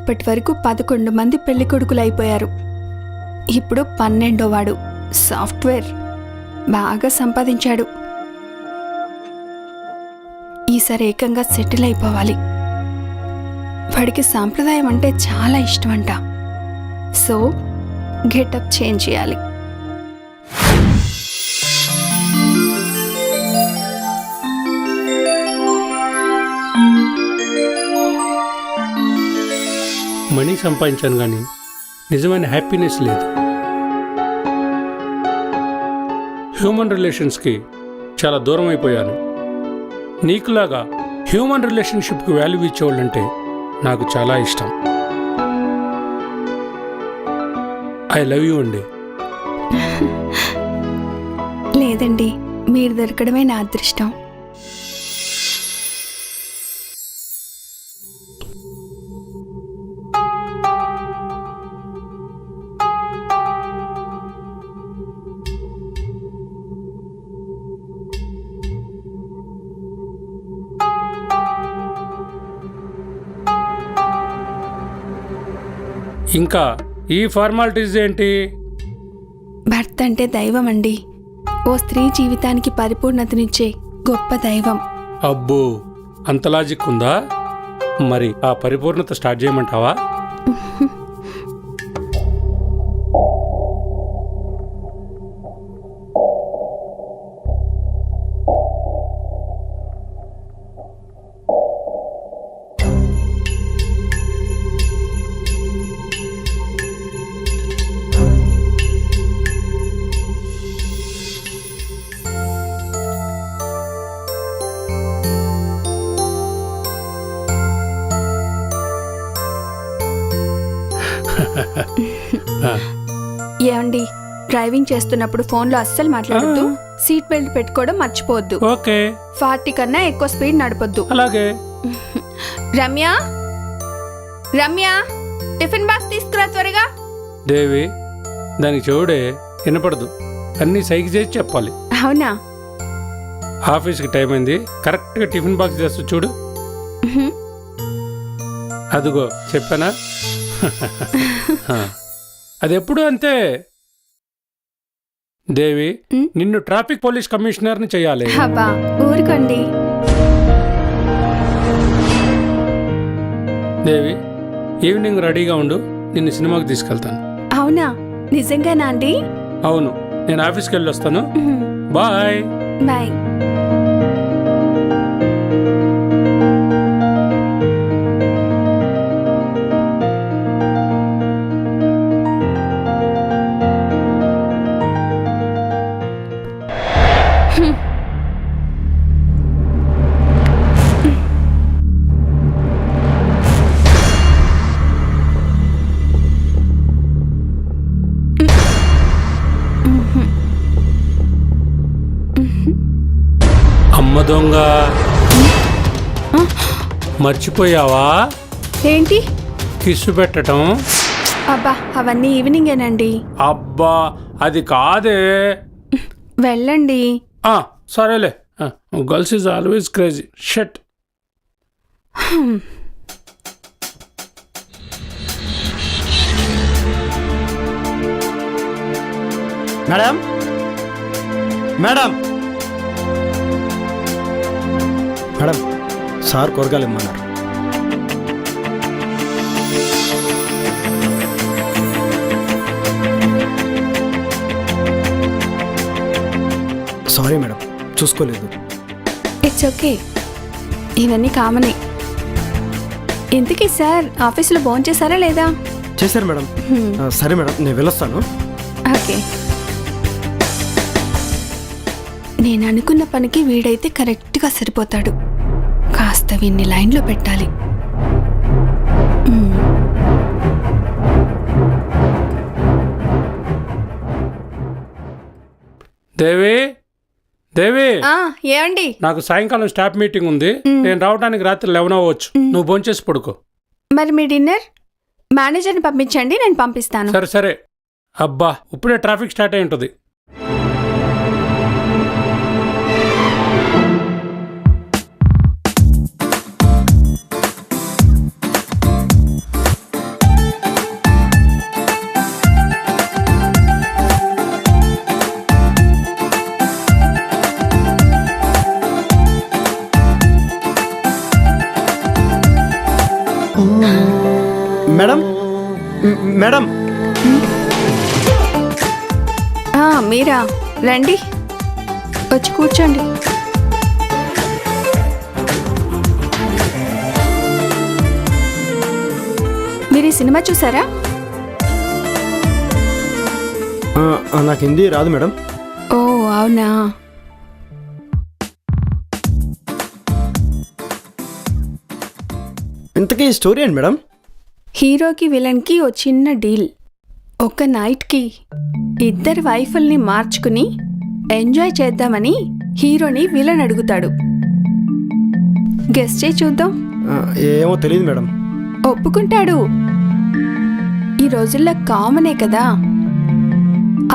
ఇప్పటి వరకు 11 మంది పెళ్లి కొడుకులు అయిపోయారు. ఇప్పుడు 12వ వాడు సాఫ్ట్వేర్ బాగా సంపాదించాడు. ఈసారి ఏకంగా సెటిల్ అయిపోవాలి. వాడికి సాంప్రదాయం అంటే చాలా ఇష్టమంట. సో గెటప్ చేంజ్ చేయాలి. మనీ సంపాదించాను కానీ నిజమైన హ్యాపీనెస్ లేదు. హ్యూమన్ రిలేషన్స్కి చాలా దూరం అయిపోయాను. నీకులాగా హ్యూమన్ రిలేషన్షిప్కి వాల్యూ ఇచ్చేవాళ్ళంటే నాకు చాలా ఇష్టం. ఐ లవ్ యూ అండి. లేదండి, మీరు దొరకడమే నా అదృష్టం. ఇంకా ఈ ఫార్మాలిటీస్ ఏంటి? భర్త అంటే దైవం అండి. ఓ స్త్రీ జీవితానికి పరిపూర్ణతనిచ్చే గొప్ప దైవం. అబ్బో, అంత లాజిక్ ఉందా? మరి ఆ పరిపూర్ణత స్టార్ట్ చేయమంటావా? ఏమండి, డ్రైవింగ్ చేస్తున్నప్పుడు ఫోన్లో అస్సలు మాట్లాడద్దు. సీట్ బెల్ట్ పెట్టుకోవడం మర్చిపోవద్దు. ఓకే. 40 కన్నా ఎక్కువ స్పీడ్ నడపొద్దు. అలాగే. రమ్య, రమ్య, టిఫిన్ బాక్స్ తీసుకురా త్వరగా. దేవి, దానికి చెవుడే వినపడదు, అన్నీ సైకి చేసి చెప్పాలి. అవునా? ఆఫీస్కి టైం అయింది, కరెక్ట్గా టిఫిన్ బాక్స్ చేస్తూ చూడు. అదిగో చెప్పానా? అది ఎప్పుడు అంతే. దేవి, నిన్ను ట్రాఫిక్ పోలీస్ కమిషనర్ని చేయాలి. అబ్బా ఊరుకోండి. దేవి, ఈవినింగ్ రెడీగా ఉండు, నిన్ను సినిమాకి తీసుకెళ్తాను. అవునా? నిజంగానా అండి? అవును, నేను ఆఫీస్కి వెళ్ళి వస్తాను. బాయ్. బాయ్. అమ్మ దొంగ, మర్చిపోయావా? ఏంటి? కిస్సు పెట్టడం. అబ్బా అవన్నీ ఈవినింగేనండి. అబ్బా అది కాదే. వెళ్ళండి. సరేలే, girls is always crazy. Shut. Madam, madam, madam, sir కూరగాయలు ఇమ్మన్నారు. సారీ మేడం, చూసుకోలేదు. ఇట్స్ ఓకే, ఇవన్నీ కామనే. ఇంతకీ సార్ ఆఫీసులో భోంచేశారా లేదా? చేశారు మేడం. సరే మేడం, నేను వెళ్ళొస్తాను. ఓకే. నేను అనుకున్న పనికి వీడైతే కరెక్ట్గా సరిపోతాడు. కాస్త వీన్ని లైన్లో పెట్టాలి. దేవి, దేవి, ఏమండి? నాకు సాయంకాలం స్టాఫ్ మీటింగ్ ఉంది. నేను రావడానికి రాత్రి 11 అవ్వచ్చు. నువ్వు భోంచేసి పడుకో. మరి మీ డిన్నర్ మేనేజర్ని పంపించండి, నేను పంపిస్తాను. సరే సరే. అబ్బా, ఇప్పుడే ట్రాఫిక్ స్టార్ట్ అయి ఉంటుంది. మేడం మీరా రండి, వచ్చి కూర్చోండి. మీరు ఈ సినిమా చూసారా? నాకు హిందీ రాదు మేడం. ఓ అవునా. ఇంతకీ స్టోరీ ఏంటి మేడం? హీరోకి విలన్కి ఓ చిన్న డీల్. ఒక నైట్కి ఇద్దరు వైఫుల్ని మార్చుకుని ఎంజాయ్ చేద్దామని హీరోని విలన్ అడుగుతాడు. గెస్ట్ చేయి చూద్దాం. ఏమో తెలియదు మేడం. ఒప్పుకుంటాడు. ఈ రోజుల్లో కామనే కదా,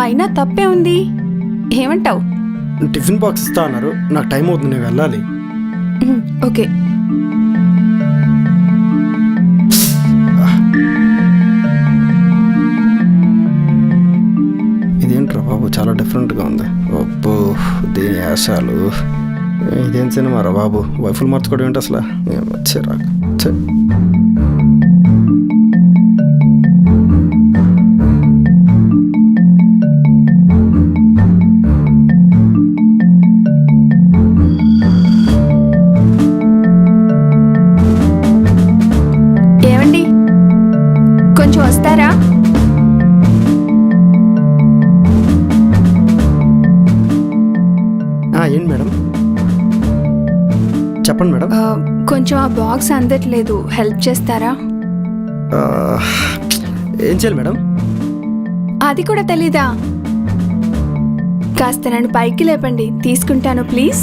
అయినా తప్పే ఉంది. ఏమంటావు? టిఫిన్ బాక్స్ ఇస్తా అన్నారు, నాకు టైం అవుతుంది, నేను వెళ్ళాలి. ఓకే. ఇదేంట్రా బాబు, చాలా డిఫరెంట్గా ఉంది. అబ్బో దీని యాసాలు. ఇదేం సినిమారా బాబు, వైఫుల్ మార్చుకోవడం ఏంటి అసలు? వచ్చారా ఏమండి, కొంచెం వస్తారా? ఏంటి మేడం? చెప్పండి మేడం. కొంచెం ఆ బాక్స్ అందట్లేదు, హెల్ప్ చేస్తారా? ఏం చేయాలి మేడం? అది కూడా తెలీదా? కాస్త నన్ను పైకి లేపండి, తీసుకుంటాను ప్లీజ్.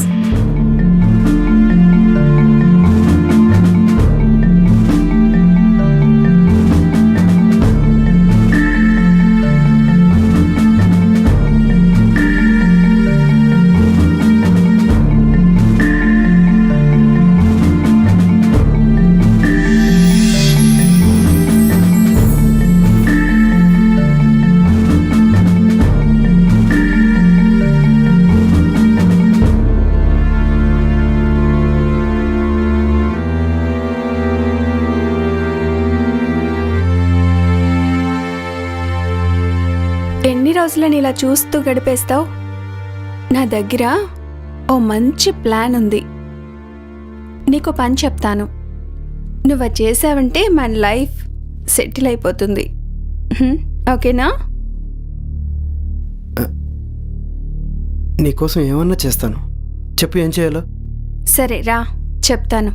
ఎన్ని రోజులని ఇలా చూస్తూ గడిపేస్తావు? నా దగ్గర ఓ మంచి ప్లాన్ ఉంది. నీకు పని చెప్తాను, నువ్వు అది చేసావంటే మన లైఫ్ సెటిల్ అయిపోతుంది. ఓకేనా? నీకోసం ఏమన్నా చేస్తాను, చెప్పు ఏం చేయాలో. సరే రా, చెప్తాను.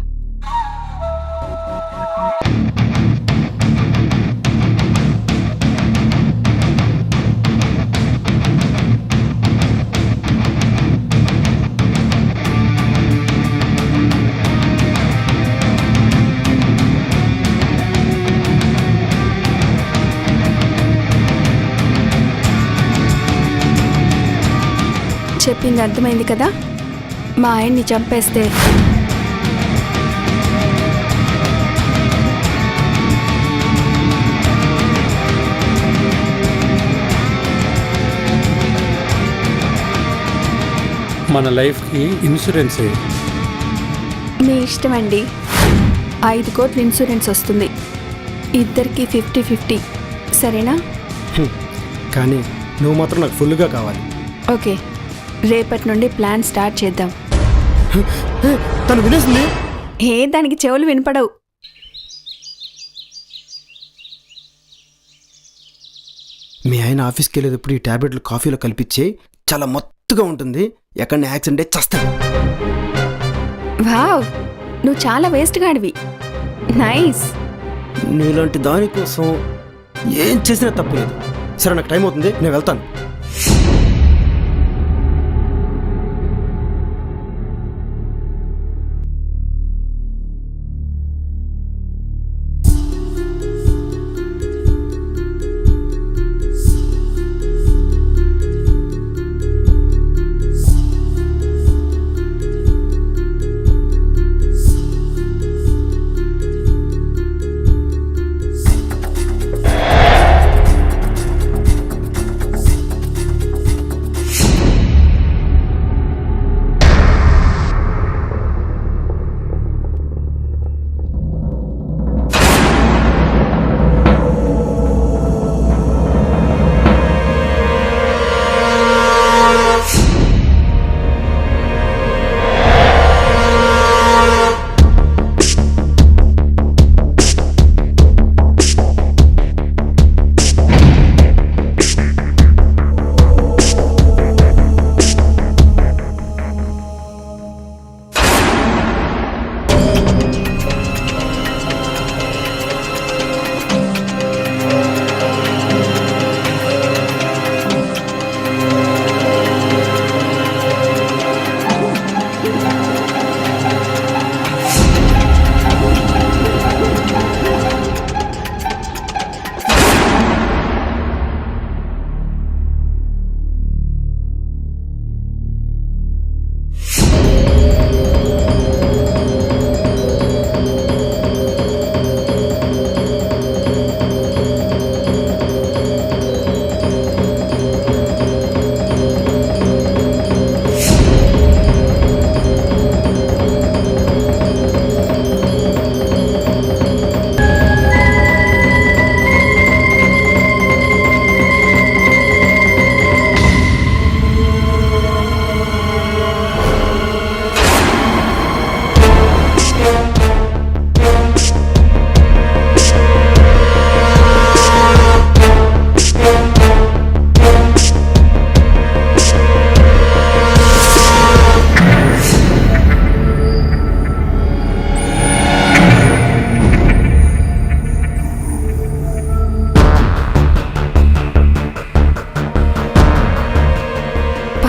చెప్పింది అర్థమైంది కదా? మా ఆయన్ని చంపేస్తే మన లైఫ్కి ఇన్సూరెన్స్ మీ ఇష్టం అండి. 5 కోట్ల ఇన్సూరెన్స్ వస్తుంది, ఇద్దరికి 50-50. సరేనా? కానీ నువ్వు మాత్రం నాకు ఫుల్గా కావాలి. ఓకే, రేపటి నుండి ప్లాన్ స్టార్ట్ చేద్దాం. తను వినేసింది. దానికి చెవులు వినపడవు. మీ ఆయన ఆఫీస్కి వెళ్ళేటప్పుడు ఈ ట్యాబ్లెట్లు కాఫీలో కల్పించే, చాలా మత్తుగా ఉంటుంది, ఎక్కడ యాక్సిడెంట్ అయి చస్తాడు. వావ్, నువ్వు చాలా వేస్ట్ గాడివి. నైస్. నీలాంటి దానికోసం ఏం చేసినా తప్పులేదు. సరే, నాకు టైం అవుతుంది, నేను వెళ్తాను.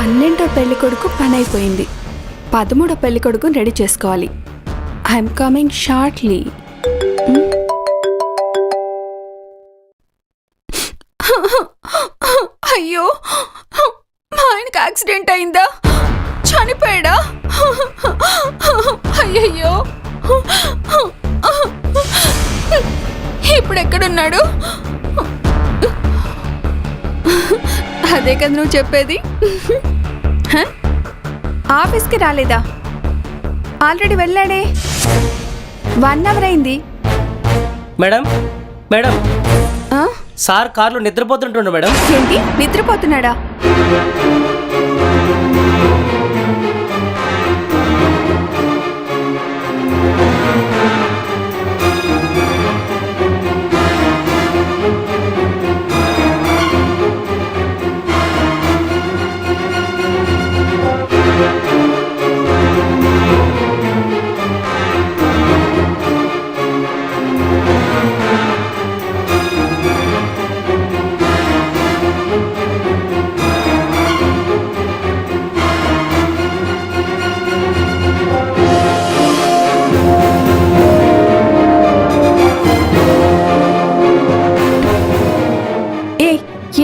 12వ పెళ్లి కొడుకు పని అయిపోయింది. 13వ పెళ్లి కొడుకు రెడీ చేసుకోవాలి. I'm coming shortly. అయ్యో, మా ఆయనకి యాక్సిడెంట్ అయిందా? చనిపోయాడా? అయ్యయ్యో, ఇప్పుడు ఎక్కడున్నాడు? అదే కదా నువ్వు చెప్పేది. ఆఫీస్కి రాలేదా? ఆల్రెడీ వెళ్ళాడే. 1 అవర్ అయింది. మేడం మేడం ఆ? సార్ కార్లో నిద్రపోతుంటుండు మేడం. ఏంటి, నిద్రపోతున్నాడా?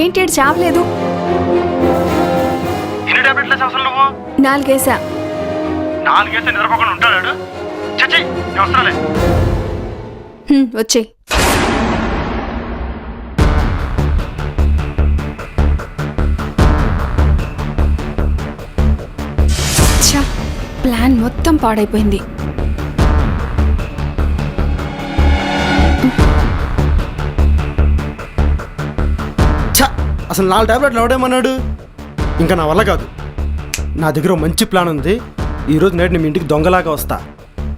ఏంటి చావలేదు? ఎన్ని టాబ్లెట్లు అసలు నువ్వు? 4 వేసా. 4 వేస్తే నిద్రపోకుండా ఉంటాడు. చచ్చి అవసరాలే. వచ్చేయ్. ప్లాన్ మొత్తం పాడైపోయింది. అసలు 4 టాబ్లెట్లు ఎవడేమన్నాడు? ఇంకా నా వల్ల కాదు. నా దగ్గర మంచి ప్లాన్ ఉంది. ఈరోజు నేడు నేను మీ ఇంటికి దొంగలాగా వస్తా.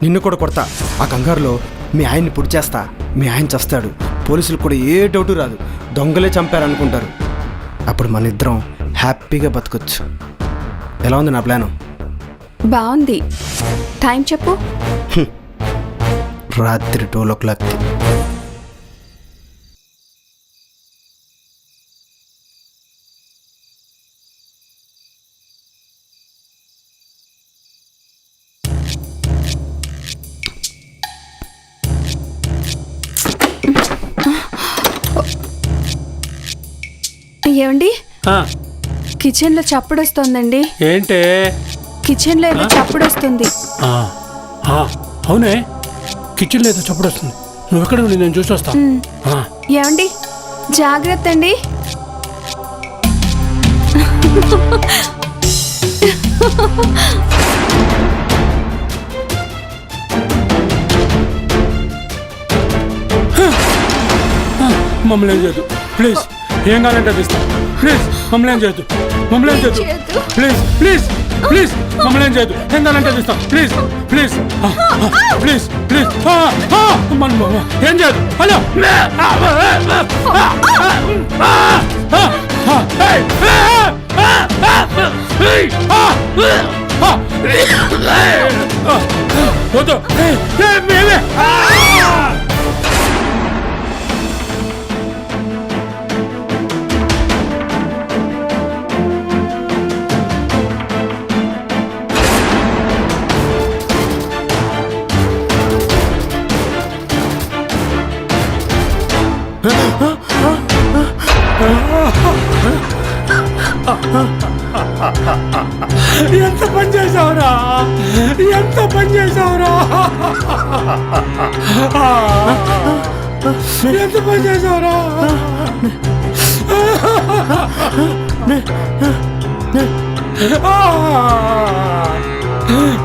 నిన్ను కూడా కొడతా. ఆ కంగారులో మీ ఆయన్ని పొడి చేస్తా. మీ ఆయన చస్తాడు. పోలీసులు కూడా ఏ డౌటు రాదు. దొంగలే చంపారనుకుంటారు. అప్పుడు మన ఇద్దరం హ్యాపీగా బతకొచ్చు. ఎలా ఉంది నా ప్లాను? బాగుంది. టైం చెప్పు. రాత్రి 12 o'clock. ఏమండి, కిచెన్ లో చప్పుడు వస్తుందండి. ఏంటే? కిచెన్ లో ఏదో చప్పుడు వస్తుంది. అవునే, కిచెన్ లో ఏదో చప్పుడు వస్తుంది. నువ్వు ఎక్కడ ఉండి నేను చూసి వస్తా. ఏమండి, జాగ్రత్త అండి. మమ్మల్ని ఏం చేయద్దు ప్లీజ్. ఏం కావాలంటే తీస్తా. ప్లీజ్ మమ్మల్ని ఏం చేయద్దు. మమ్మల్ని ఏం చేయద్దు ప్లీజ్. ప్లీజ్ ప్లీజ్ మమ్మల్ని ఏం చేయద్దు. ఏం కావాలంటే తీస్తాం. ప్లీజ్ ప్లీజ్ ప్లీజ్ ప్లీజ్ ఏం చేయద్దు. హలో వద్దు. మేమే ఎంత పని చేసావురా, ఎంత పని చేసావురా, ఎంత పని చేసావురా.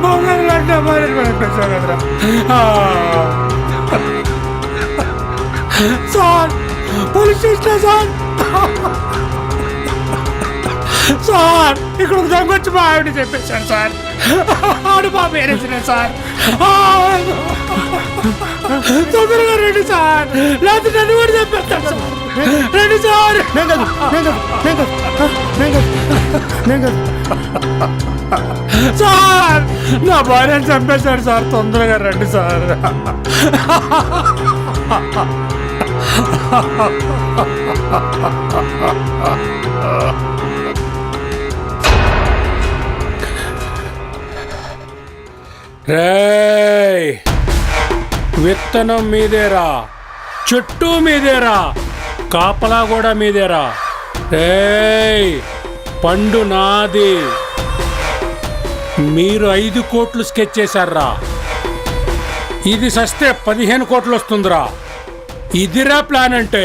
మమ్మల్ని అంటే మరి పెంచావు కదరా sir. Police station sir. Sir ఇక్కడ దొంగ వచ్చి మా ఆవిడ చెప్పేశాను సార్. ఆడు మా పేరేసిన సార్. తొందరగా రండి సార్, లేకపోతే నన్ను కూడా చెప్పేస్తాను సార్. రండి సార్. సార్ నా భార్యను చంపేశాడు సార్. తొందరగా రండి సార్. రేయ్ విత్తనం మీదేరా, చెట్టు మీదేరా, కాపలా కూడా మీదేరా. రేయ్ పండు నాది. మీరు 5 కోట్లు స్కెచ్ చేశారా, ఇది సస్తే 15 కోట్లు వస్తుందిరా. ఇదిరా ప్లాన్ అంటే.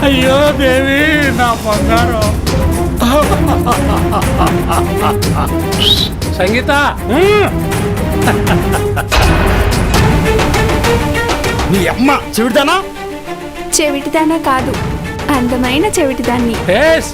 అయ్యో దేవి నా బంగారం. సంగీత నీ అమ్మ చెవిడతానా? చెవిటిదానా కాదు, అందమైన చెవిటిదాన్ని. ఎస్